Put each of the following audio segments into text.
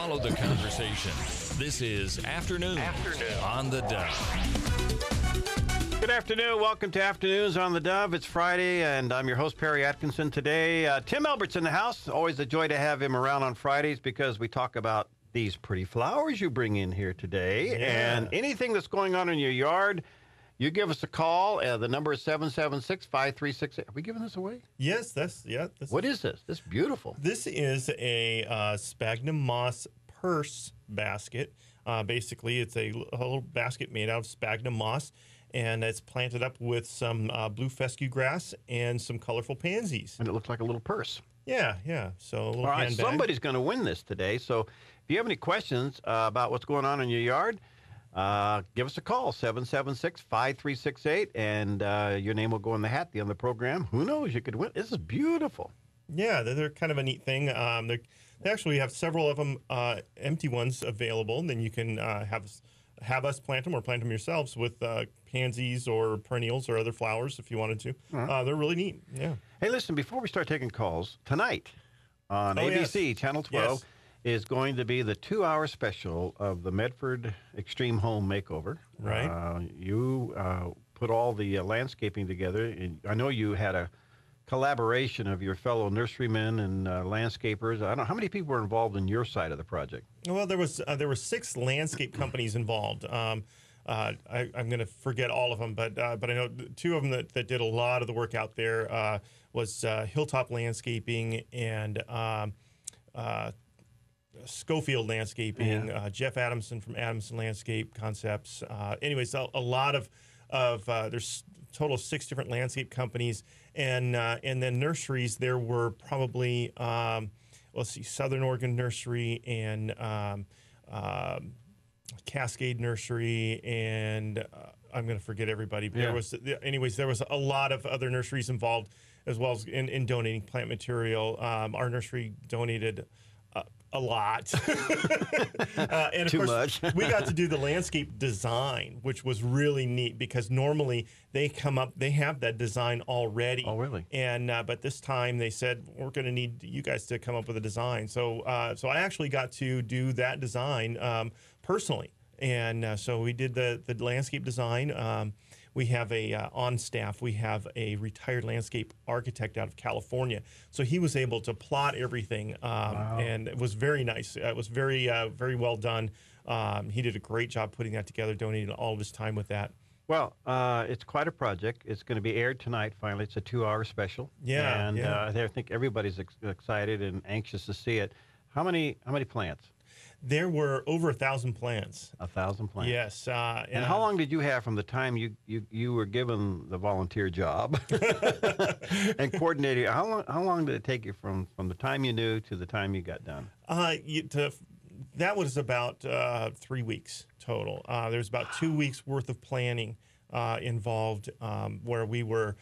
Follow the conversation. This is Afternoons on the Dove. Good afternoon. Welcome to Afternoons on the Dove. It's Friday, and I'm your host, Perry Atkinson. Today, Tim Elbert's in the house. Always a joy to have him around on Fridays because we talk about these pretty flowers you bring in here today. Yeah. And anything that's going on in your yard, you give us a call. The number is 776-5368. Are we giving this away? Yes, What is this? This is beautiful. This is a sphagnum moss purse basket. Basically, it's a little basket made out of sphagnum moss, and it's planted up with some blue fescue grass and some colorful pansies. And it looks like a little purse. Yeah. So a little All right, handbag. somebody's going to win this today. So if you have any questions about what's going on in your yard, give us a call, 776-5368, and your name will go in the hat at the end of the program. Who knows? You could win. This is beautiful. Yeah, they're kind of a neat thing. They actually have several of them empty ones available. And then you can have us plant them or plant them yourselves with pansies or perennials or other flowers if you wanted to. They're really neat. Yeah. Hey, listen, before we start taking calls, tonight on ABC, yes. Channel 12, Yes. is going to be the 2-hour special of the Medford Extreme Home Makeover. Right. You put all the landscaping together, and I know you had a collaboration of your fellow nurserymen and landscapers. I don't know, how many people were involved in your side of the project? Well, there were 6 landscape companies involved. I'm going to forget all of them, but I know 2 of them that did a lot of the work out there was Hilltop Landscaping and Schofield Landscaping, Jeff Adamson from Adamson Landscape Concepts. Anyways, a lot of there's a total of 6 different landscape companies, and then nurseries. There were probably Southern Oregon Nursery and Cascade Nursery, and I'm going to forget everybody. But there was a lot of other nurseries involved, as well as in donating plant material. Our nursery donated a lot. And of Too course, much. we got to do the landscape design, which was really neat because normally they have that design already. Oh, really? And but this time they said, we're going to need you guys to come up with a design. So so I actually got to do that design personally. And so we did the landscape design. We have on staff, we have a retired landscape architect out of California. So he was able to plot everything, Wow. and it was very nice. It was very well done. He did a great job putting that together, donating all of his time with that. Well, it's quite a project. It's going to be aired tonight, finally. It's a 2-hour special. Yeah, And yeah. I think everybody's excited and anxious to see it. How many plants? There were over 1,000 plants. 1,000 plants. Yes. And how long did you have from the time you were given the volunteer job and coordinating? How long did it take you from the time you knew to the time you got done? That was about 3 weeks total. There's about 2 weeks worth of planning involved, where we were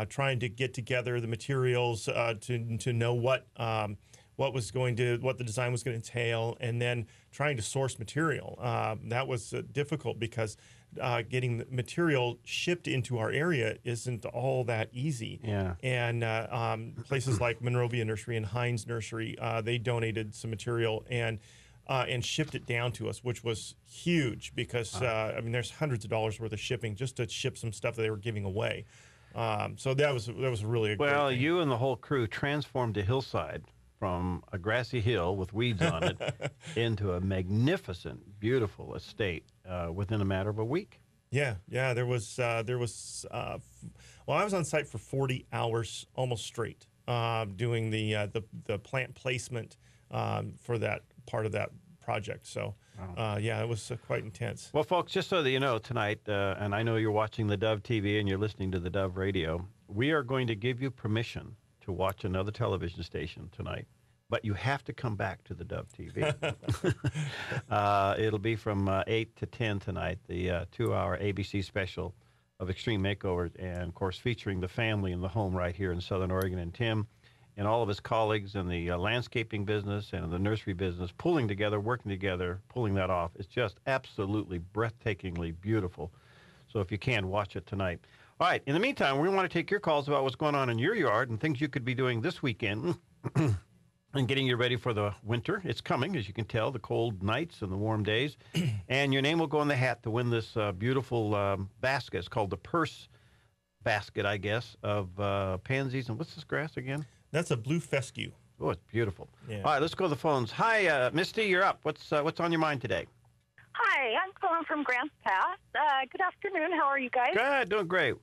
trying to get together the materials to know what the design was going to entail, and then trying to source material. That was difficult because getting the material shipped into our area isn't all that easy. Yeah. And places like Monrovia Nursery and Hines Nursery, they donated some material and shipped it down to us, which was huge because there's hundreds of dollars worth of shipping just to ship some stuff that they were giving away. So that was really a great thing. You and the whole crew transformed a hillside from a grassy hill with weeds on it into a magnificent, beautiful estate within a matter of a week. Yeah. There was. I was on site for 40 hours almost straight, doing the plant placement for that part of that project. So, it was quite intense. Well, folks, just so that you know, tonight, and I know you're watching the Dove TV and you're listening to the Dove Radio, we are going to give you permission to watch another television station tonight, but you have to come back to the Dove TV. It'll be from 8 to 10 tonight, the 2-hour ABC special of Extreme Makeovers, and, of course, featuring the family in the home right here in Southern Oregon, and Tim and all of his colleagues in the landscaping business and in the nursery business pulling together, working together, pulling that off. It's just absolutely breathtakingly beautiful. So if you can, watch it tonight. All right. In the meantime, we want to take your calls about what's going on in your yard and things you could be doing this weekend and getting you ready for the winter. It's coming, as you can tell, the cold nights and the warm days. And your name will go in the hat to win this beautiful basket. It's called the purse basket, I guess, of pansies. And what's this grass again? That's a blue fescue. Oh, it's beautiful. Yeah. All right, let's go to the phones. Hi, Misty, you're up. What's on your mind today? Hi, I'm calling from Grants Pass. Good afternoon. How are you guys? Good, doing great.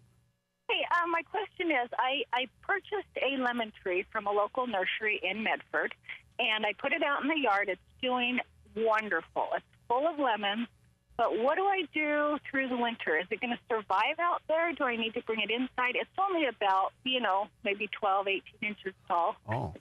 Hey, my question is, I purchased a lemon tree from a local nursery in Medford, and I put it out in the yard. It's doing wonderful. It's full of lemons, but what do I do through the winter? Is it going to survive out there? Do I need to bring it inside? It's only about, maybe 12, 18 inches tall. Oh.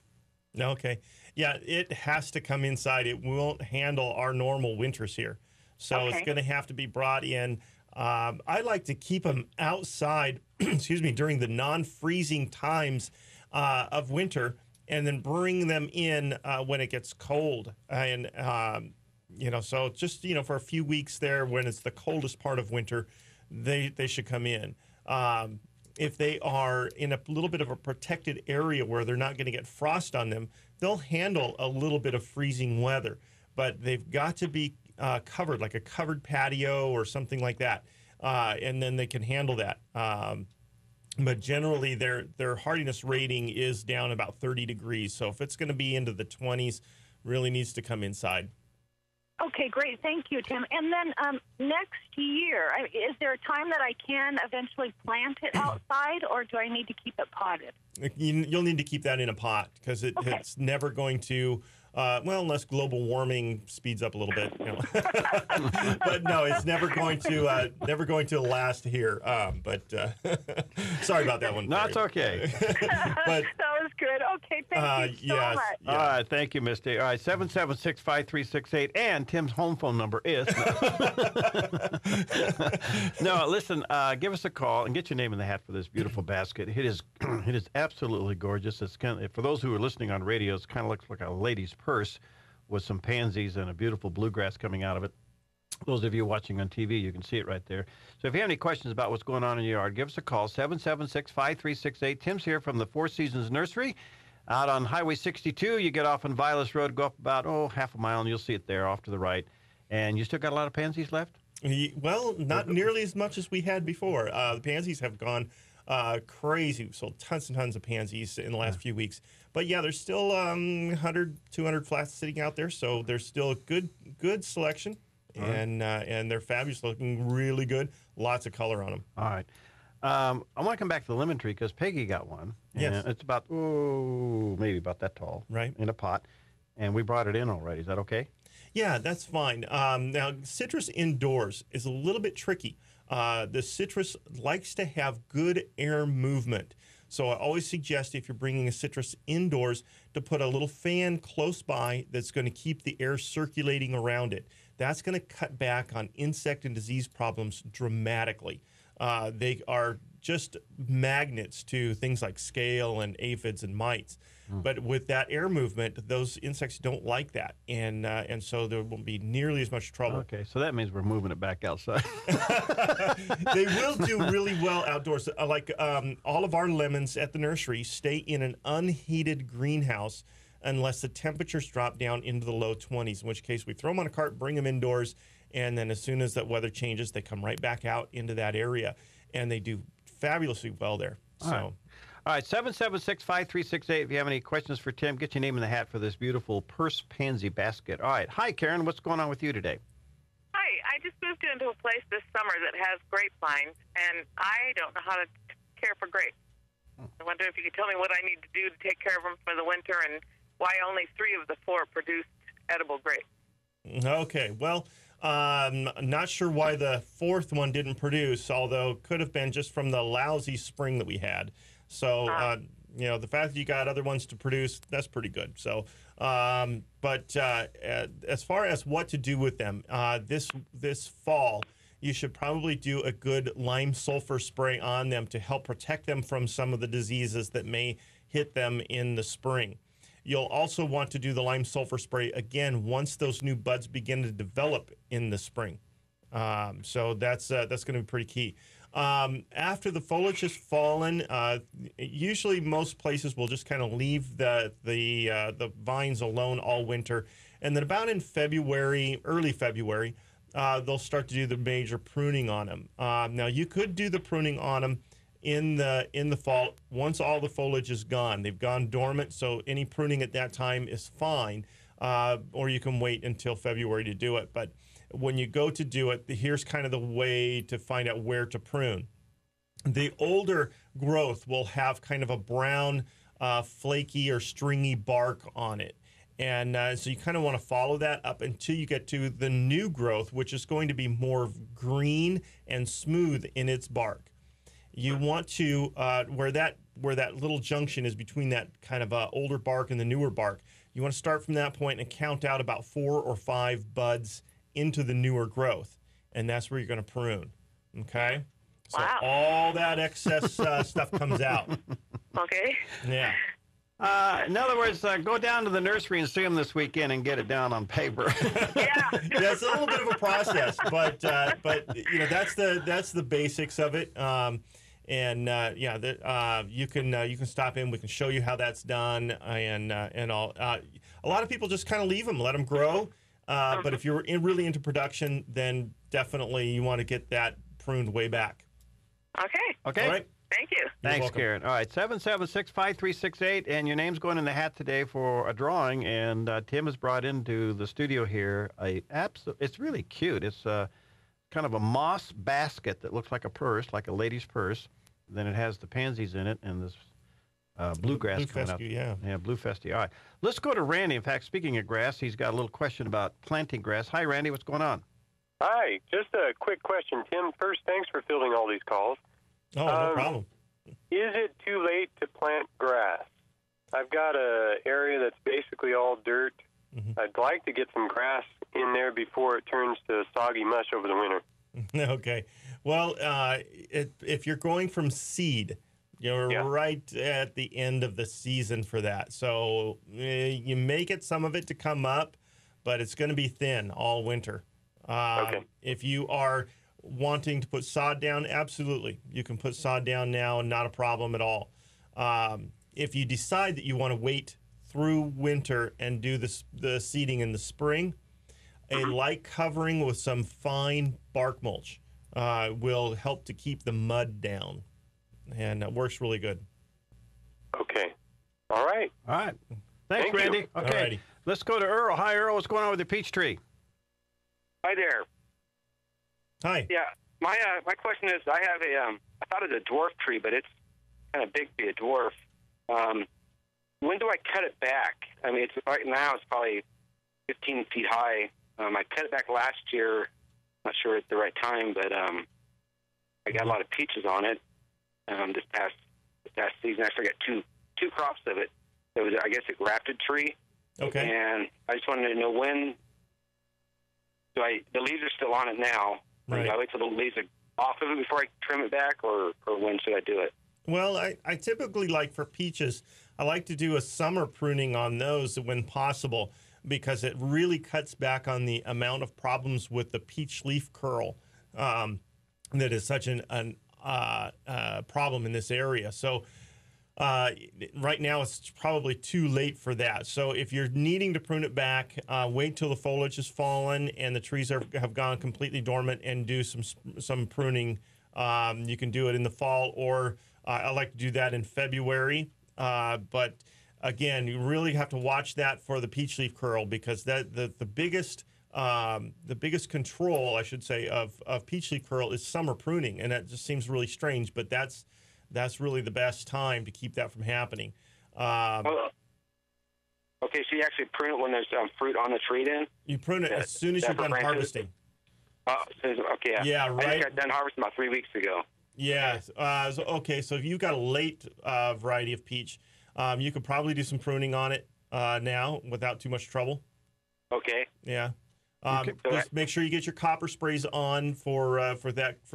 Okay. Yeah, it has to come inside. It won't handle our normal winters here. So It's going to have to be brought in. I like to keep them outside, during the non-freezing times of winter, and then bring them in when it gets cold. And, so just, for a few weeks there when it's the coldest part of winter, they should come in. If they are in a little bit of a protected area where they're not going to get frost on them, they'll handle a little bit of freezing weather. But they've got to be covered, like a covered patio or something like that, and then they can handle that. But generally, their hardiness rating is down about 30 degrees. So if it's going to be into the 20s, really needs to come inside. Okay, great. Thank you, Tim. And then next year, is there a time that I can eventually plant it outside, or do I need to keep it potted? You'll need to keep that in a pot because it's never going to, unless global warming speeds up a little bit. But no, it's never going to last here. Sorry about that one. No, it's okay. But that was good. Okay, thank you so much. Yeah. All right, thank you, Misty. All right, 776-5368, and Tim's home phone number is. No, listen, give us a call and get your name in the hat for this beautiful basket. It is absolutely gorgeous. It's for those who are listening on radio, it kind of looks like a lady's purse with some pansies and a beautiful bluegrass coming out of it. Those of you watching on TV, you can see it right there. So if you have any questions about what's going on in your yard, give us a call, 776-5368. Tim's here from the Four Seasons Nursery out on Highway 62. You get off on Vilas Road, go up about, half a mile, and you'll see it there off to the right. And you still got a lot of pansies left? Well, not nearly as much as we had before. The pansies have gone crazy. We sold tons and tons of pansies in the last few weeks. But yeah, there's still 100, 200 flats sitting out there. So there's still a good selection. And they're fabulous, looking really good. Lots of color on them. All right. I want to come back to the lemon tree because Peggy got one. Yes. It's about, maybe about that tall. Right. In a pot. And we brought it in already. Is that okay? Yeah, that's fine. Now, citrus indoors is a little bit tricky. The citrus likes to have good air movement. So I always suggest if you're bringing a citrus indoors to put a little fan close by that's going to keep the air circulating around it. That's going to cut back on insect and disease problems dramatically. They are just magnets to things like scale and aphids and mites. But with that air movement, those insects don't like that, and so there won't be nearly as much trouble. Okay, so that means we're moving it back outside. They will do really well outdoors. All of our lemons at the nursery stay in an unheated greenhouse unless the temperatures drop down into the low 20s, in which case we throw them on a cart, bring them indoors, and then as soon as that weather changes, they come right back out into that area, and they do fabulously well there. All right, 776-5368. If you have any questions for Tim, get your name in the hat for this beautiful purse pansy basket. All right. Hi, Karen. What's going on with you today? Hi. I just moved into a place this summer that has grapevines, and I don't know how to care for grapes. I wonder if you could tell me what I need to do to take care of them for the winter and why only 3 of the 4 produced edible grapes. Okay. Well, not sure why the 4th one didn't produce, although it could have been just from the lousy spring that we had. So, the fact that you got other ones to produce, that's pretty good. So, but as far as what to do with them, this fall, you should probably do a good lime sulfur spray on them to help protect them from some of the diseases that may hit them in the spring. You'll also want to do the lime sulfur spray again once those new buds begin to develop in the spring. So that's going to be pretty key. After the foliage has fallen, usually most places will just kind of leave the vines alone all winter, and then about in February, early February, they'll start to do the major pruning on them. Now you could do the pruning on them in the fall once all the foliage is gone. They've gone dormant, so any pruning at that time is fine, or you can wait until February to do it. But when you go to do it, here's kind of the way to find out where to prune. The older growth will have kind of a brown, flaky or stringy bark on it. And so you kind of want to follow that up until you get to the new growth, which is going to be more green and smooth in its bark. You want to, where that little junction is between that kind of older bark and the newer bark, you want to start from that point and count out about 4 or 5 buds into the newer growth. And that's where you're going to prune. Okay? So Wow. all that excess stuff comes out. Okay. Yeah. In other words, go down to the nursery and see them this weekend and get it down on paper. Yeah. Yeah, it's a little bit of a process, but you know that's the basics of it. You can stop in. We can show you how that's done, and all. A lot of people just kind of leave them, let them grow. But if you're really into production, then definitely you want to get that pruned way back. Okay. Okay. All right. Thank you. Thanks, welcome. Karen. All right, 776-5368, and your name's going in the hat today for a drawing. And Tim has brought into the studio here it's really cute. It's kind of a moss basket that looks like a purse, like a lady's purse. Then it has the pansies in it and this bluegrass Blue coming up. fescue, yeah. Yeah, blue fescue. All right, let's go to Randy. In fact, speaking of grass, he's got a little question about planting grass. Hi, Randy. What's going on? Hi, just a quick question, Tim. First, thanks for fielding all these calls. Oh, no problem. Is it too late to plant grass? I've got an area that's basically all dirt. Mm-hmm. I'd like to get some grass in there before it turns to soggy mush over the winter. Okay. Well, if you're going from seed, you're right at the end of the season for that. So you may get some of it to come up, but it's going to be thin all winter. Okay. If you are wanting to put sod down, absolutely. You can put sod down now, not a problem at all. If you decide that you want to wait through winter and do the seeding in the spring, a light covering with some fine bark mulch will help to keep the mud down, and it works really good. Okay. All right. All right. Thanks, Thank you. Randy. Okay. Alrighty. Let's go to Earl. Hi, Earl. What's going on with your peach tree? Hi there. Hi. Yeah, my question is, I have I thought it was a dwarf tree, but it's kind of big to be a dwarf. When do I cut it back? I mean, right now it's probably 15 feet high. I cut it back last year. Not sure at the right time, but I got a lot of peaches on it this past season. Actually, I got two crops of it. It was, I guess, a grafted tree. Okay. And I just wanted to know when. The leaves are still on it now. Right. Do I wait till the leaves are off of it before I trim it back, or when should I do it? Well, I typically like for peaches, I like to do a summer pruning on those when possible, because it really cuts back on the amount of problems with the peach leaf curl that is such an problem in this area. So right now it's probably too late for that. So if you're needing to prune it back, wait till the foliage has fallen and the trees have gone completely dormant and do some pruning. You can do it in the fall, or I like to do that in February. But again, you really have to watch that for the peach leaf curl, because the biggest control, I should say, of peach leaf curl is summer pruning, and that just seems really strange, but that's really the best time to keep that from happening. Okay, so you actually prune it when there's fruit on the tree then? You prune it as soon as you're done harvesting. Okay. Yeah, I right. just got done harvesting about 3 weeks ago. Yeah. So if you've got a late variety of peach, you could probably do some pruning on it now without too much trouble. Okay. Yeah. Just make sure you get your copper sprays on for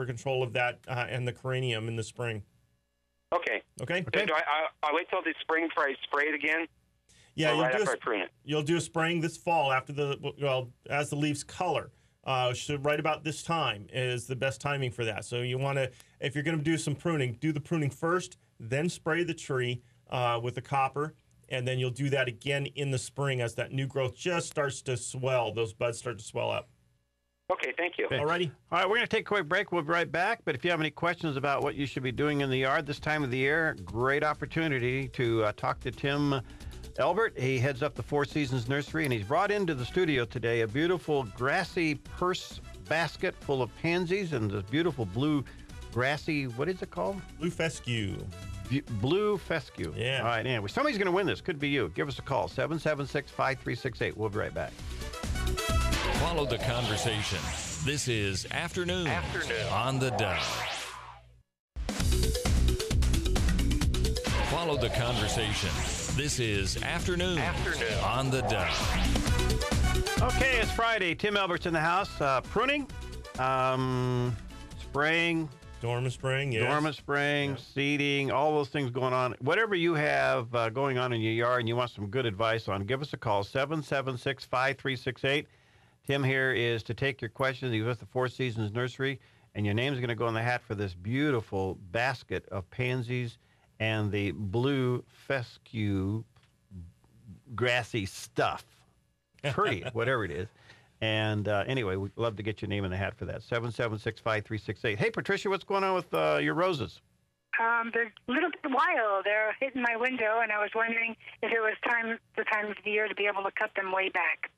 control of that and the geranium in the spring. Okay. Okay. So do I wait till the spring before I spray it again? Yeah, or right after I prune it? You'll do a spraying this fall as the leaves color. So right about this time is the best timing for that. So you want to, if you're going to do some pruning, do the pruning first, then spray the tree with the copper, and then you'll do that again in the spring as that new growth just starts to swell. Those buds start to swell up. Okay, thank you. Okay. All righty. All right, we're going to take a quick break. We'll be right back. But if you have any questions about what you should be doing in the yard this time of the year, great opportunity to talk to Tim Elbert. He heads up the Four Seasons Nursery, and he's brought into the studio today a beautiful grassy purse basket full of pansies and this beautiful blue grassy, what is it called? Blue fescue. Blue fescue. Yeah. All right, anyway, somebody's going to win this. Could be you. Give us a call, 776-5368. We'll be right back. Follow the conversation. This is Afternoon on the Dove. Follow the conversation. This is Afternoon on the Dove. Okay, it's Friday. Tim Elbert's in the house. Pruning, spraying, Dormant spraying, yes. dormant spraying, seeding, all those things going on. Whatever you have going on in your yard and you want some good advice on, give us a call, 776-5368. Tim here is to take your questions. He's with the Four Seasons Nursery, and your name's going to go in the hat for this beautiful basket of pansies and the blue fescue grassy stuff. Pretty, whatever it is. And anyway, we'd love to get your name in the hat for that. 776-5368. Hey, Patricia, what's going on with your roses? They're a little bit wild. They're hitting my window, and I was wondering if it was the time of the year to be able to cut them way back.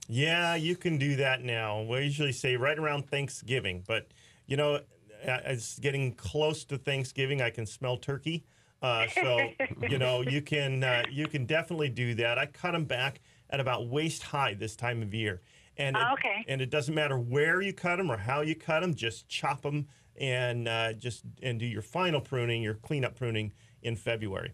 Yeah, you can do that now. We usually say right around Thanksgiving, but you know, it's getting close to Thanksgiving. I can smell turkey, so you know you can definitely do that. I cut them back at about waist high this time of year, and and it doesn't matter where you cut them or how you cut them. Just chop them and do your final pruning, your cleanup pruning in February.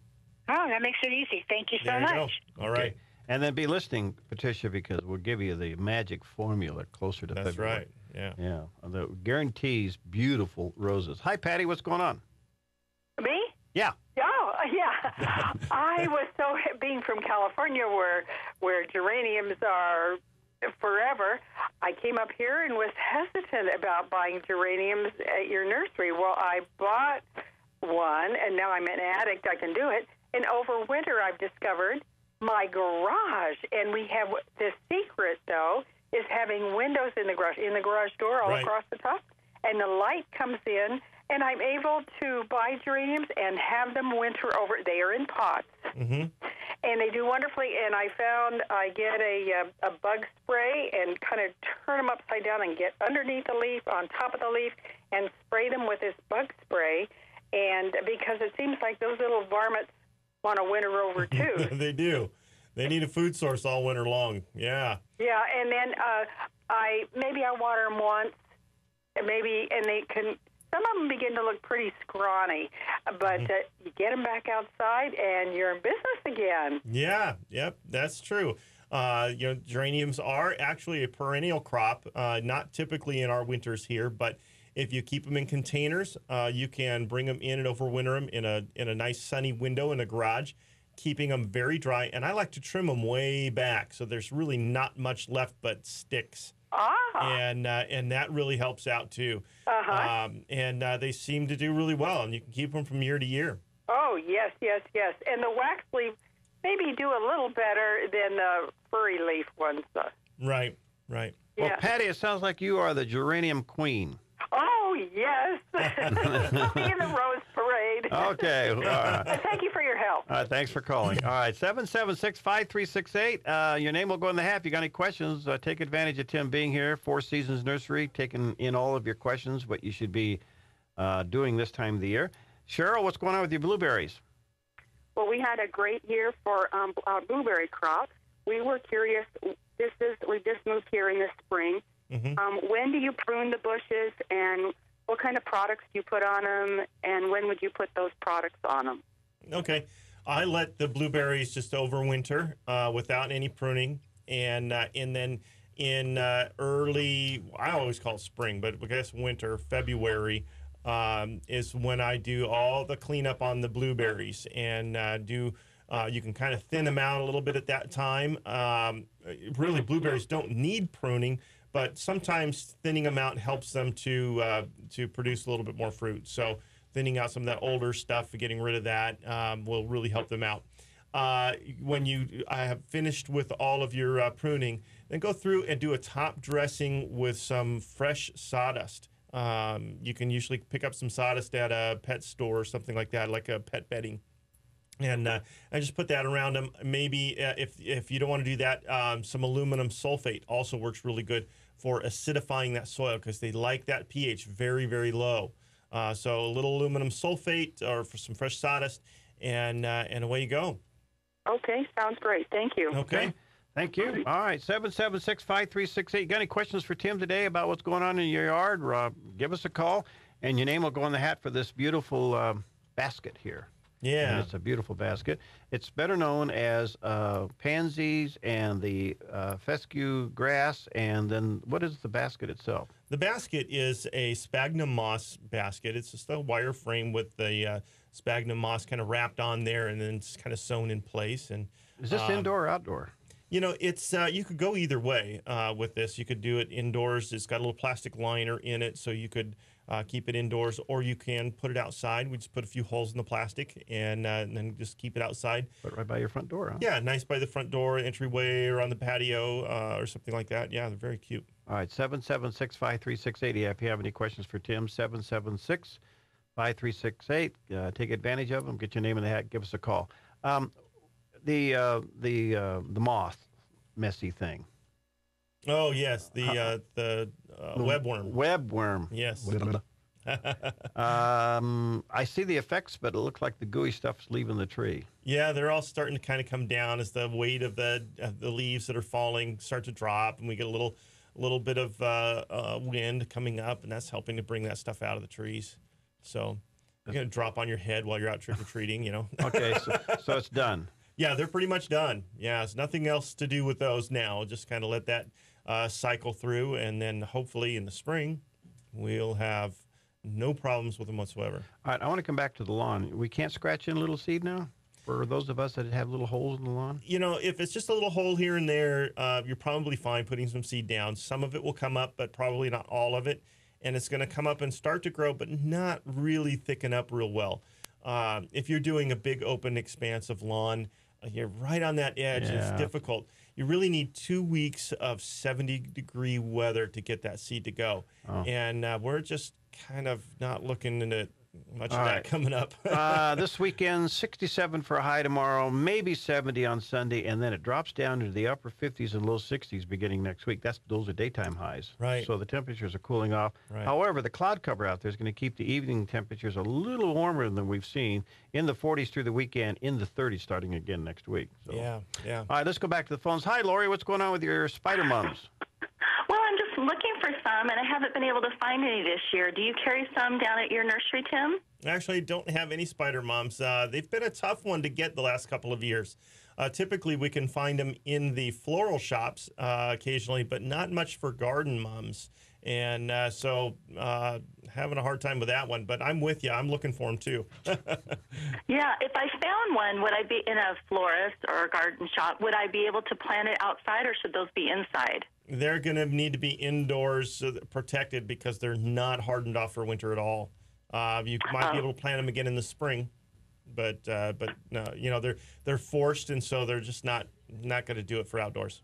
Oh, that makes it easy. Thank you so much. Go. All right. And then be listening, Patricia, because we'll give you the magic formula closer to That's February. right. Yeah. Yeah. The guarantees beautiful roses. Hi, Patty. What's going on? Me? Yeah. Oh, yeah. I was being from California where geraniums are forever, I came up here and was hesitant about buying geraniums at your nursery. Well, I bought one, and now I'm an addict. I can do it. And over winter, I've discovered my garage, and we have the secret, though, is having windows in the garage door all across the top, and the light comes in, and I'm able to buy geraniums and have them winter over. They are in pots, and they do wonderfully. And I found I get a bug spray and kind of turn them upside down and get underneath the leaf, on top of the leaf, and spray them with this bug spray. And because it seems like those little varmints want to winter over too. They do. They need a food source all winter long. Yeah. Yeah, and then I water them once, and they can. Some of them begin to look pretty scrawny, but you get them back outside, and you're in business again. Yeah. Yep. That's true. Geraniums are actually a perennial crop, not typically in our winters here, but if you keep them in containers, you can bring them in and overwinter them in a nice sunny window in a garage, keeping them very dry. And I like to trim them way back, so there's really not much left but sticks. And that really helps out too. And they seem to do really well, and you can keep them from year to year. Oh, yes. And the wax leaf maybe do a little better than the furry leaf ones. Right. Well, Yeah. Patty, it sounds like you are the geranium queen. Oh, yes. I'll be in the Rose Parade. Okay. And thank you for your help. All right, thanks for calling. All right, 776-5368. Your name will go in the hat. If you got any questions, take advantage of Tim being here, Four Seasons Nursery, taking in all of your questions, what you should be doing this time of the year. Cheryl, what's going on with your blueberries? Well, we had a great year for our blueberry crop. We were curious. We just moved here in the spring. When do you prune the bushes, and what kind of products do you put on them, and when would you put those products on them? Okay. I let the blueberries just overwinter without any pruning, and then in early, I always call it spring, but I guess winter, February, is when I do all the cleanup on the blueberries, and you can kind of thin them out a little bit at that time. Really, blueberries don't need pruning, but sometimes thinning them out helps them to produce a little bit more fruit. So thinning out some of that older stuff, getting rid of that, will really help them out. When you have finished with all of your pruning, then go through and do a top dressing with some fresh sawdust. You can usually pick up some sawdust at a pet store or something like that, like a pet bedding. And I just put that around them. Maybe if you don't want to do that, some aluminum sulfate also works really good for acidifying that soil because they like that pH very, very low. So a little aluminum sulfate or for some fresh sawdust, and away you go. Okay, sounds great. Thank you. Okay. Thank you. All right, 776-5368. Got any questions for Tim today about what's going on in your yard? Give us a call, and your name will go in the hat for this beautiful basket here. Yeah. And it's a beautiful basket. It's better known as pansies and the fescue grass, and then what is the basket itself? The basket is a sphagnum moss basket. It's just a wire frame with the sphagnum moss kind of wrapped on there and then it's kind of sewn in place. And is this indoor or outdoor? You know, it's you could go either way with this. You could do it indoors. It's got a little plastic liner in it, so you could keep it indoors, or you can put it outside. We just put a few holes in the plastic and then just keep it outside. Put it right by your front door, huh? Yeah, nice by the front door, entryway, or on the patio or something like that. Yeah, they're very cute. All right, 776-5368. If you have any questions for Tim, 776-5368. Take advantage of them. Get your name in the hat. Give us a call. The moth messy thing. Oh yes, the webworm. Webworm. Yes. I see the effects, but it looks like the gooey stuff's leaving the tree. Yeah, they're all starting to kind of come down as the weight of the leaves that are falling start to drop, and we get a little bit of wind coming up, and that's helping to bring that stuff out of the trees. So you're gonna drop on your head while you're out trick or treating, you know. Okay, so it's done. Yeah, they're pretty much done. Yeah, there's nothing else to do with those now. Just kind of let that cycle through, and then hopefully in the spring, we'll have no problems with them whatsoever. All right, I want to come back to the lawn. We can't scratch in a little seed now? For those of us that have little holes in the lawn? You know, if it's just a little hole here and there, you're probably fine putting some seed down. Some of it will come up, but probably not all of it. And it's going to come up and start to grow, but not really thicken up real well. If you're doing a big open expanse of lawn, you're right on that edge. Yeah. It's difficult. You really need 2 weeks of 70-degree weather to get that seed to go. Oh. And we're just kind of not looking into much of that coming up. This weekend, 67 for a high tomorrow, maybe 70 on Sunday, and then it drops down into the upper 50s and low 60s beginning next week. Those are daytime highs. Right. So the temperatures are cooling off. Right. However, the cloud cover out there is going to keep the evening temperatures a little warmer than we've seen, in the 40s through the weekend, in the 30s starting again next week. So. Yeah. All right, let's go back to the phones. Hi, Lori. What's going on with your spider mums? Well, I'm just looking for some, and I haven't been able to find any this year. Do you carry some down at your nursery, Tim? Actually, I don't have any spider mums. They've been a tough one to get the last couple of years. Typically, we can find them in the floral shops occasionally, but not much for garden mums. And so having a hard time with that one. But I'm with you. I'm looking for them, too. Yeah, if I found one, would I be in a florist or a garden shop? Would I be able to plant it outside, or should those be inside? They're going to need to be indoors protected because they're not hardened off for winter at all. You might be able to plant them again in the spring, but no, you know, they're forced, and so they're just not going to do it for outdoors.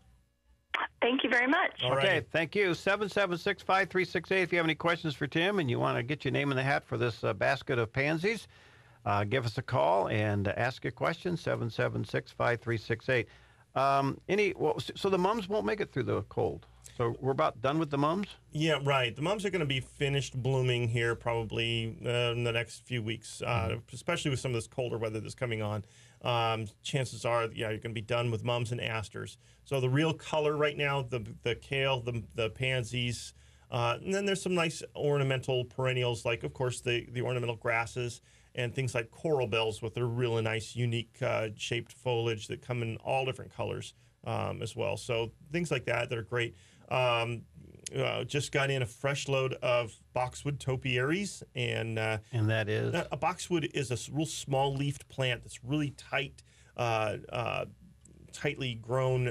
Thank you very much. Okay, thank you. 776-5368. If you have any questions for Tim and you want to get your name in the hat for this basket of pansies, give us a call and ask a question, 776-5368. So the mums won't make it through the cold. So we're about done with the mums? Yeah, right. The mums are going to be finished blooming here probably in the next few weeks, especially with some of this colder weather that's coming on. Chances are, you're going to be done with mums and asters. So the real color right now, the kale, the pansies, and then there's some nice ornamental perennials, like, of course, the ornamental grasses and things like coral bells with their really nice, unique shaped foliage that come in all different colors as well. So things like that are great. Just got in a fresh load of boxwood topiaries, and that is a boxwood is a real small leafed plant that's really tightly grown,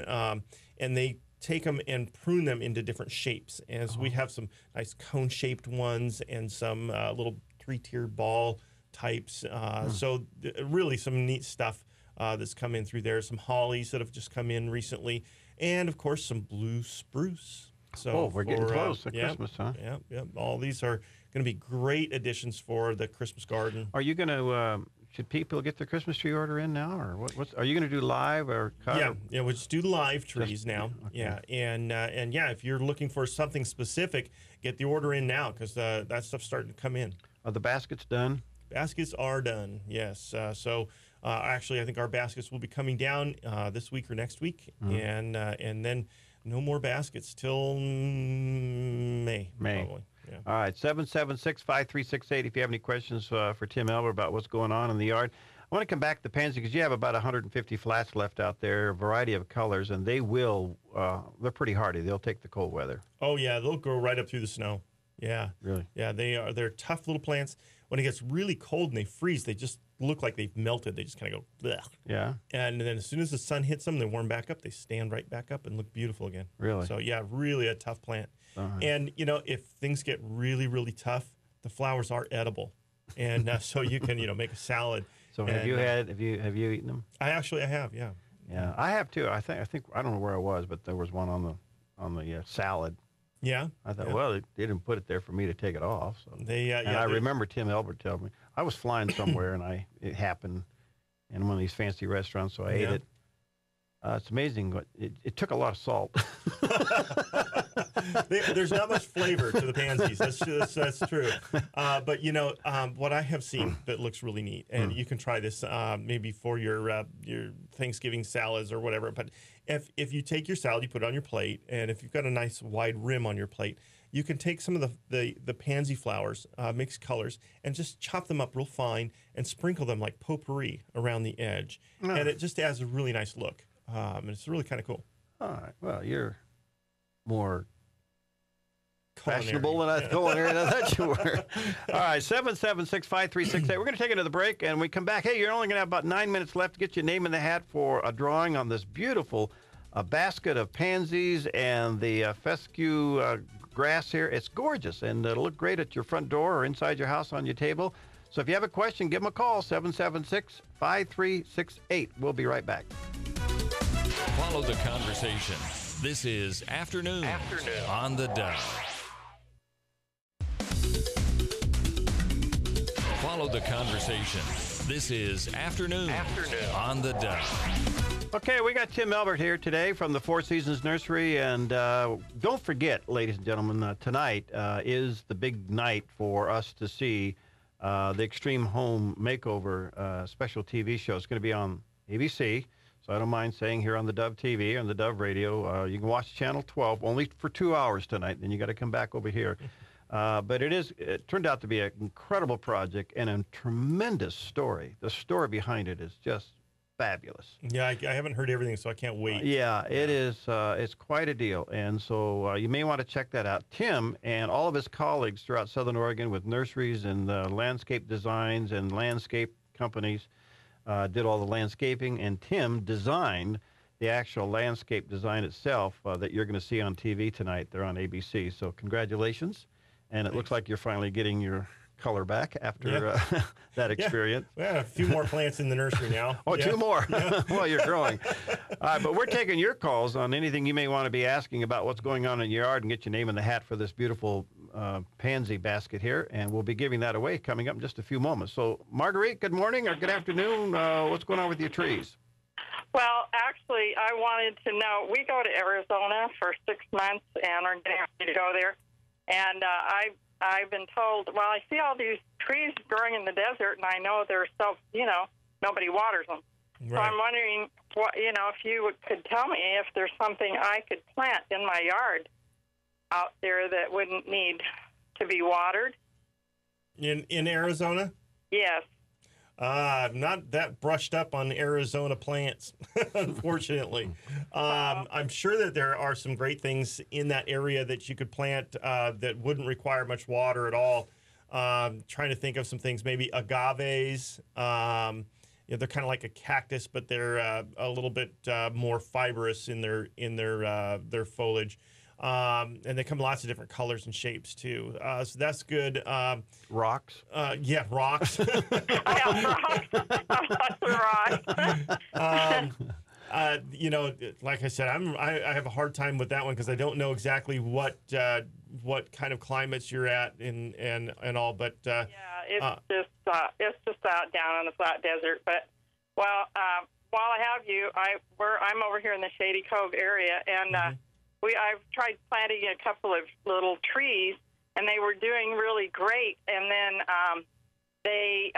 and they take them and prune them into different shapes. As we have some nice cone-shaped ones and some little 3-tiered ball types. So really some neat stuff that's come in through there. Some hollies that have just come in recently. And, of course, some blue spruce. So we're getting close to Christmas, huh? Yeah. All these are going to be great additions for the Christmas garden. Are you going to... should people get their Christmas tree order in now, or what? Are you going to do live or cut? Yeah, we'll just do live trees now. Okay. Yeah, and if you're looking for something specific, get the order in now because that stuff's starting to come in. Are the baskets done? Baskets are done. Yes. Actually, I think our baskets will be coming down this week or next week, and then no more baskets till May. Probably. Yeah. All right, 776-5368 if you have any questions for Tim Elbert about what's going on in the yard. I want to come back to pansy because you have about 150 flats left out there, a variety of colors, and they're pretty hardy. They'll take the cold weather. Oh, yeah, they'll grow right up through the snow. Yeah. Really? Yeah, they're tough little plants. When it gets really cold and they freeze, they just look like they've melted. They just kind of go, blech. Yeah. And then as soon as the sun hits them, they warm back up. They stand right back up and look beautiful again. Really? So, yeah, really a tough plant. And, if things get really, really tough, the flowers are edible. And so you can, make a salad. So have you eaten them? I have, yeah. Yeah, I have too. I think I don't know where I was, but there was one on the salad. Yeah. I thought, well, they didn't put it there for me to take it off. So I remember Tim Elbert telling me I was flying somewhere and it happened in one of these fancy restaurants, so I ate it. It's amazing, but it took a lot of salt. There's not much flavor to the pansies. That's true. But what I have seen that looks really neat, and you can try this maybe for your Thanksgiving salads or whatever. But if you take your salad, you put it on your plate, and if you've got a nice wide rim on your plate, you can take some of the pansy flowers, mixed colors, and just chop them up real fine and sprinkle them like potpourri around the edge, and it just adds a really nice look. And it's really kind of cool. All right. Well, you're more fashionable than I thought you were. All right, 776-5368. We're going to take another break, and we come back. Hey, you're only going to have about 9 minutes left to get your name in the hat for a drawing on this beautiful basket of pansies and the fescue grass here. It's gorgeous, and it'll look great at your front door or inside your house on your table. So if you have a question, give them a call, 776-5368. We'll be right back. Follow the conversation. This is Afternoon on the Dove. Follow the conversation. This is Afternoon on the Dove. Okay, we got Tim Elbert here today from the Four Seasons Nursery. And don't forget, ladies and gentlemen, tonight is the big night for us to see the Extreme Home Makeover special TV show. It's going to be on ABC. So I don't mind saying here on the Dove TV, on the Dove Radio, you can watch Channel 12 only for 2 hours tonight. Then you got to come back over here. But it turned out to be an incredible project and a tremendous story. The story behind it is just fabulous. Yeah, I haven't heard everything, so I can't wait. Yeah, it is. It's quite a deal. And so you may want to check that out. Tim and all of his colleagues throughout Southern Oregon with nurseries and landscape designs and landscape companies did all the landscaping, and Tim designed the actual landscape design itself that you're going to see on TV tonight. They're on ABC, so congratulations. And it looks like you're finally getting your color back after that experience. Yeah, a few more plants in the nursery now. Oh, 2 more. Well, you're growing. All right, but we're taking your calls on anything you may want to be asking about what's going on in your yard and get your name in the hat for this beautiful pansy basket here, and we'll be giving that away coming up in just a few moments. So, Marguerite, good morning or good afternoon. What's going on with your trees? Well, actually, I wanted to know, we go to Arizona for 6 months and are getting ready to go there, and I've been told, well, I see all these trees growing in the desert, and I know they're nobody waters them. Right. So I'm wondering, if you could tell me if there's something I could plant in my yard out there that wouldn't need to be watered. In Arizona? Yes. I'm not that brushed up on Arizona plants, unfortunately. I'm sure that there are some great things in that area that you could plant that wouldn't require much water at all. Trying to think of some things, maybe agaves, they're kind of like a cactus, but they're a little bit more fibrous in their foliage. And they come in lots of different colors and shapes too. So that's good. Rocks? Yeah, rocks. Like I said, I have a hard time with that one because I don't know exactly what kind of climates you're at and all. But it's just out down on the flat desert. But while I have you, I'm over here in the Shady Cove area, and I've tried planting a couple of little trees, and they were doing really great, and then they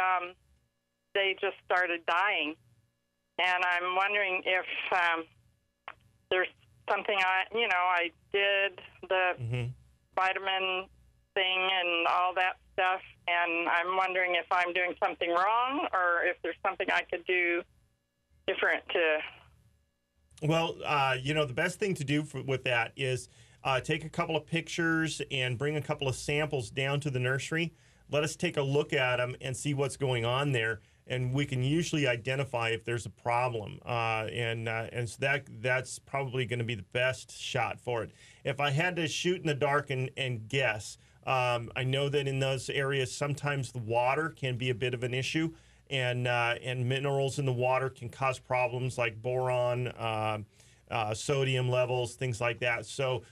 just started dying. And I'm wondering if there's something I did the vitamin thing and all that stuff, and I'm wondering if I'm doing something wrong or if there's something I could do different to. Well, the best thing to do with that is take a couple of pictures and bring a couple of samples down to the nursery. Let us take a look at them and see what's going on there. And we can usually identify if there's a problem, and so that's probably going to be the best shot for it. If I had to shoot in the dark and guess, I know that in those areas sometimes the water can be a bit of an issue, and minerals in the water can cause problems like boron, sodium levels, things like that. So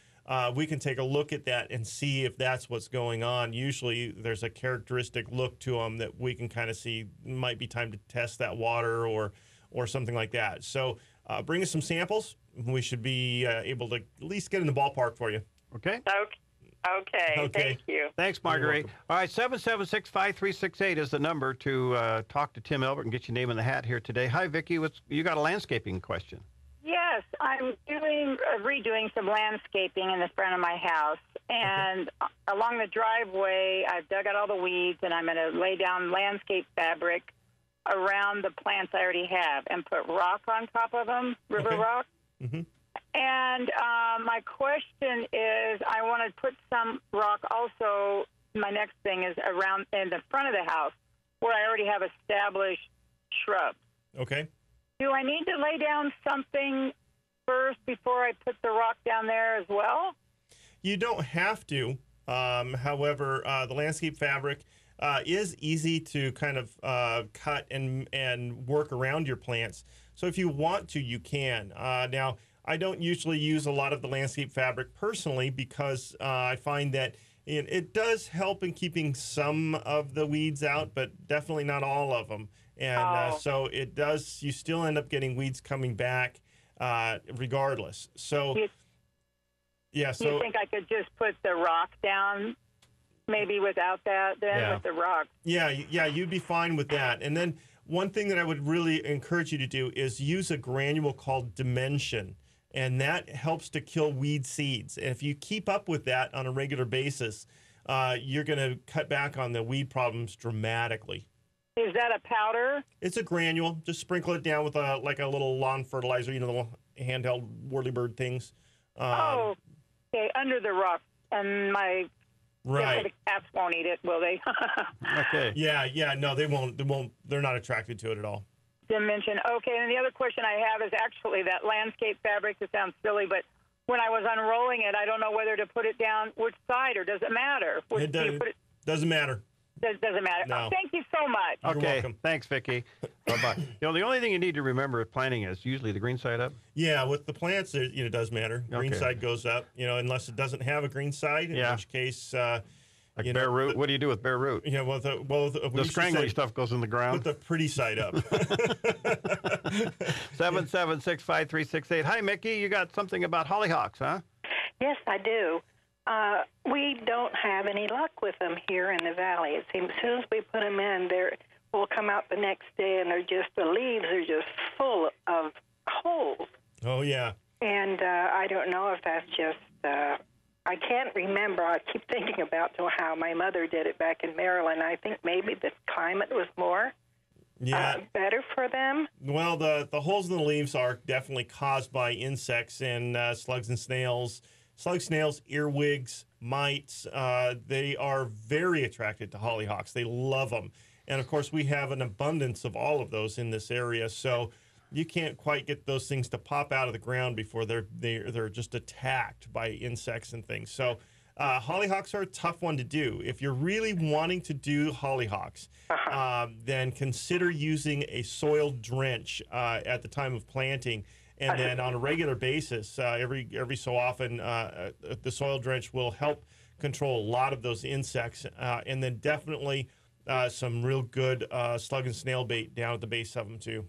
we can take a look at that and see if that's what's going on. Usually there's a characteristic look to them that we can kind of see might be time to test that water or something like that. So bring us some samples. We should be able to at least get in the ballpark for you. Okay? Okay. Thank you. Thanks, Marguerite. All right, 776-5368 is the number to talk to Tim Elbert and get your name in the hat here today. Hi, Vicki. You got a landscaping question. Yes, I'm redoing some landscaping in the front of my house, and along the driveway, I've dug out all the weeds, and I'm going to lay down landscape fabric around the plants I already have and put rock on top of them, river rock. And my question is, I want to put some rock also. My next thing is around in the front of the house where I already have established shrubs. Okay. Do I need to lay down something first before I put the rock down there as well? You don't have to. However, the landscape fabric is easy to kind of cut and work around your plants. So if you want to, you can. Now, I don't usually use a lot of the landscape fabric personally because I find that it does help in keeping some of the weeds out, but definitely not all of them. And so it does, you still end up getting weeds coming back regardless. So, you think I could just put the rock down maybe without that then with the rock? Yeah, you'd be fine with that. And then one thing that I would really encourage you to do is use a granule called Dimension. And that helps to kill weed seeds. And if you keep up with that on a regular basis, you're going to cut back on the weed problems dramatically. Is that a powder? It's a granule. Just sprinkle it down with a little lawn fertilizer, the little handheld whirlybird things. Okay, under the rock. And my the cats won't eat it, will they? Okay. Yeah, no, they won't. They're not attracted to it at all. Dimension. Okay, and the other question I have is actually that landscape fabric. It sounds silly, but when I was unrolling it, I don't know whether to put it down which side, or does it matter? Doesn't matter. Doesn't matter. No. Oh, thank you so much. Okay, thanks, Vicki. Bye-bye. The only thing you need to remember with planting is usually the green side up. Yeah, with the plants, it does matter. Green side goes up, unless it doesn't have a green side, in which case... like bare root. What do you do with bare root? Yeah, the scrangly stuff goes in the ground. Put the pretty side up. 776-5368. Hi, Mikki. You got something about hollyhocks, huh? Yes, I do. We don't have any luck with them here in the valley. It seems as soon as we put them in, we'll come out the next day and the leaves are just full of holes. Oh, yeah. And I don't know if that's just... I can't remember. I keep thinking about how my mother did it back in Maryland. I think maybe the climate was more better for them. Well, the holes in the leaves are definitely caused by insects and slugs and snails. Slugs, snails, earwigs, mites, they are very attracted to hollyhocks. They love them. And of course, we have an abundance of all of those in this area. So you can't quite get those things to pop out of the ground before they're just attacked by insects and things. So hollyhocks are a tough one to do. If you're really wanting to do hollyhocks, then consider using a soil drench at the time of planting. And then on a regular basis, every so often, the soil drench will help control a lot of those insects. And then definitely some real good slug and snail bait down at the base of them, too.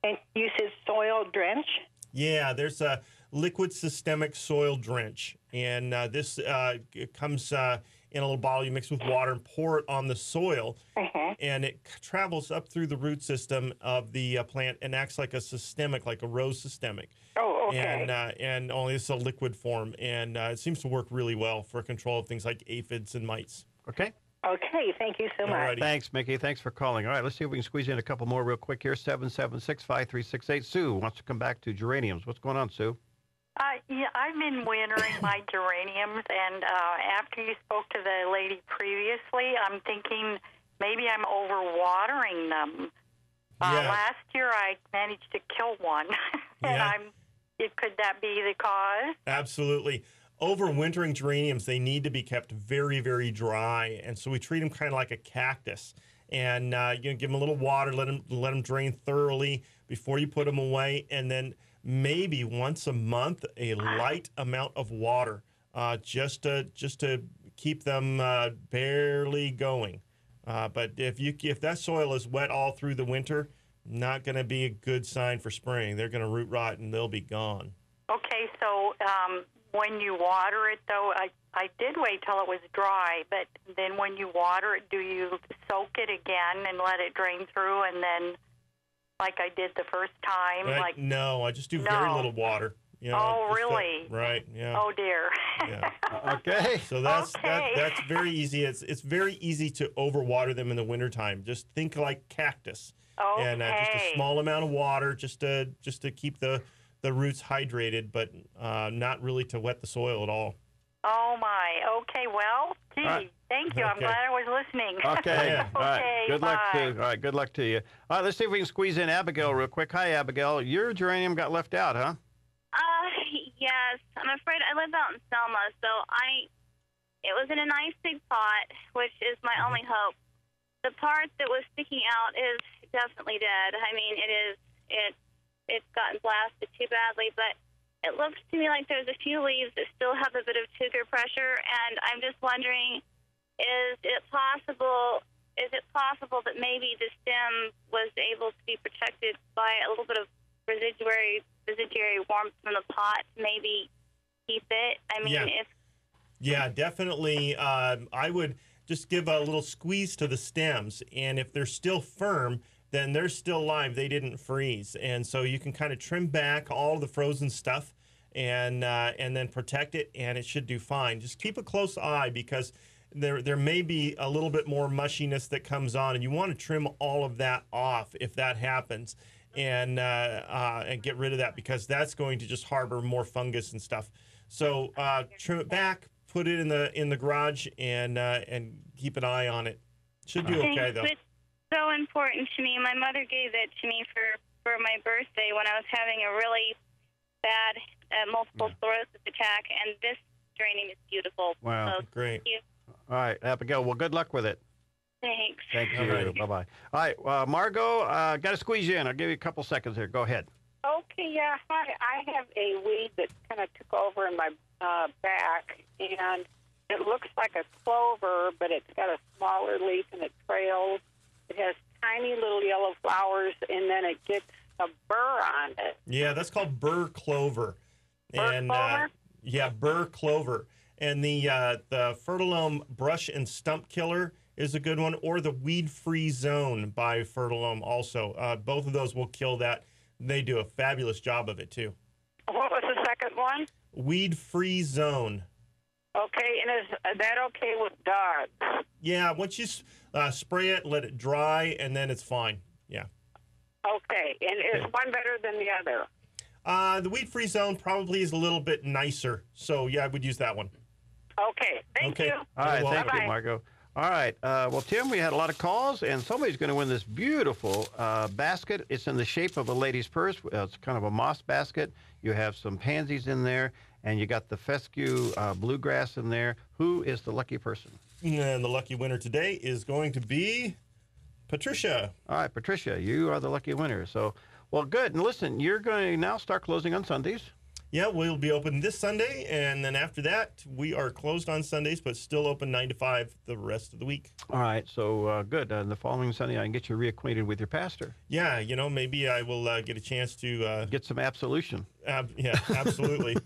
And you said soil drench? Yeah, there's a liquid systemic soil drench. And this it comes in a little bottle you mix with water and pour it on the soil. And it travels up through the root system of the plant and acts like a systemic, like a rose systemic. Oh, okay. And only it's a liquid form. And it seems to work really well for control of things like aphids and mites. Okay. Okay, thank you so much. Thanks, Mikki. Thanks for calling. All right, let's see if we can squeeze in a couple more real quick here. 776-5368. Sue wants to come back to geraniums. What's going on, Sue? Yeah, I've been wintering my geraniums, and after you spoke to the lady previously, I'm thinking maybe I'm overwatering them. Last year I managed to kill one, and could that be the cause? Absolutely. Overwintering geraniums, they need to be kept very, very dry, and so we treat them kind of like a cactus. And give them a little water, let them drain thoroughly before you put them away, and then maybe once a month a light amount of water, just to keep them barely going. But if that soil is wet all through the winter, not going to be a good sign for spring. They're going to root rot and they'll be gone. Okay, so when you water it, though, I did wait till it was dry, but then when you water it, do you soak it again and let it drain through, and then, like I did the first time? No, I just do very little water. Really? Right, yeah. Oh, dear. Yeah. Okay. So that's very easy. It's very easy to overwater them in the wintertime. Just think like cactus. Okay. And just a small amount of water just to keep the roots hydrated, but not really to wet the soil at all. Oh, my. Okay, well, gee, thank you. I'm glad I was listening. Okay. All right. Good luck to you. All right. Good luck to you. All right. Let's see if we can squeeze in Abigail real quick. Hi, Abigail. Your geranium got left out, huh? Yes. I'm afraid I live out in Selma, so it was in a nice big pot, which is my only hope. The part that was sticking out is definitely dead. I mean, it's gotten blasted too badly, but it looks to me like there's a few leaves that still have a bit of sugar pressure, and I'm just wondering, is it possible that maybe the stem was able to be protected by a little bit of residuary warmth from the pot to maybe keep it? I mean, Yeah, definitely. I would just give a little squeeze to the stems, and if they're still firm, then they're still live. They didn't freeze. And so you can kind of trim back all the frozen stuff and then protect it, and it should do fine. Just keep a close eye, because there may be a little bit more mushiness that comes on, and you want to trim all of that off if that happens, and get rid of that, because that's going to just harbor more fungus and stuff. So trim it back, put it in the garage, and keep an eye on it. Should do okay, though. It's so important to me. My mother gave it to me for my birthday when I was having a really bad multiple sclerosis attack, and this geranium is beautiful. Wow, so great. Thank you. All right, Abigail, well, good luck with it. Thanks. Thank you. Bye-bye. All right, Margot, got to squeeze you in. I'll give you a couple seconds here. Go ahead. Okay, yeah. Hi. I have a weed that kind of took over in my back, and it looks like a clover, but it's got a smaller leaf and it trails. It has tiny little yellow flowers, and then it gets a burr on it. Yeah, that's called burr clover. Clover? Yeah, burr clover. And the Fertilome brush and stump killer is a good one, or the weed-free zone by Fertilome also. Both of those will kill that. They do a fabulous job of it, too. What was the second one? Weed-free zone. Okay, and is that okay with dogs? Yeah, once you spray it, let it dry, and then it's fine. Yeah. Okay, and is one better than the other? The weed-free zone probably is a little bit nicer. So, yeah, I would use that one. Okay, thank you. All right, thank Bye-bye. you, Margot. All right. Well, Tim, we had a lot of calls, and somebody's going to win this beautiful basket. It's in the shape of a lady's purse. It's kind of a moss basket. You have some pansies in there, and you got the fescue bluegrass in there. Who is the lucky person? And the lucky winner today is going to be Patricia. All right, Patricia, you are the lucky winner. So, well, good. And listen, you're going to now start closing on Sundays. Yeah, we'll be open this Sunday, and then after that, we are closed on Sundays, but still open 9 to 5 the rest of the week. All right, so good. The following Sunday, I can get you reacquainted with your pastor. Yeah, you know, maybe I will get a chance to... get some absolution. Yeah, absolutely.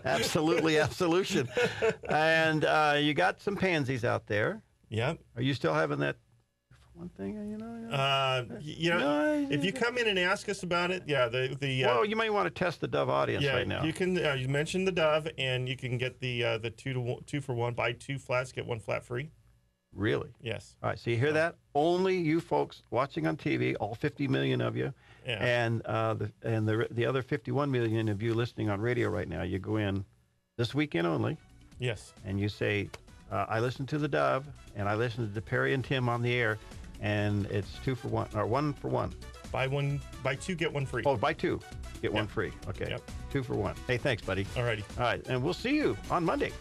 Absolutely absolution. And you got some pansies out there. Yeah. Are you still having that one thing, if you come in and ask us about it, well, you may want to test the Dove audience right now. You can. You mentioned the Dove, and you can get the 2 for 1. Buy 2 flats, get 1 flat free. Really? Yes. All right. So you hear that? Only you folks watching on TV, all 50 million of you, and the other 51 million of you listening on radio right now. You go in this weekend only. Yes. And you say, I listened to the Dove, and I listened to Perry and Tim on the air. And it's 2 for 1 or 1 for 1. Buy 2, get 1 free. Oh, buy 2, get 1 free. Okay. Yep. 2 for 1. Hey, thanks, buddy. All righty. All right. And we'll see you on Monday.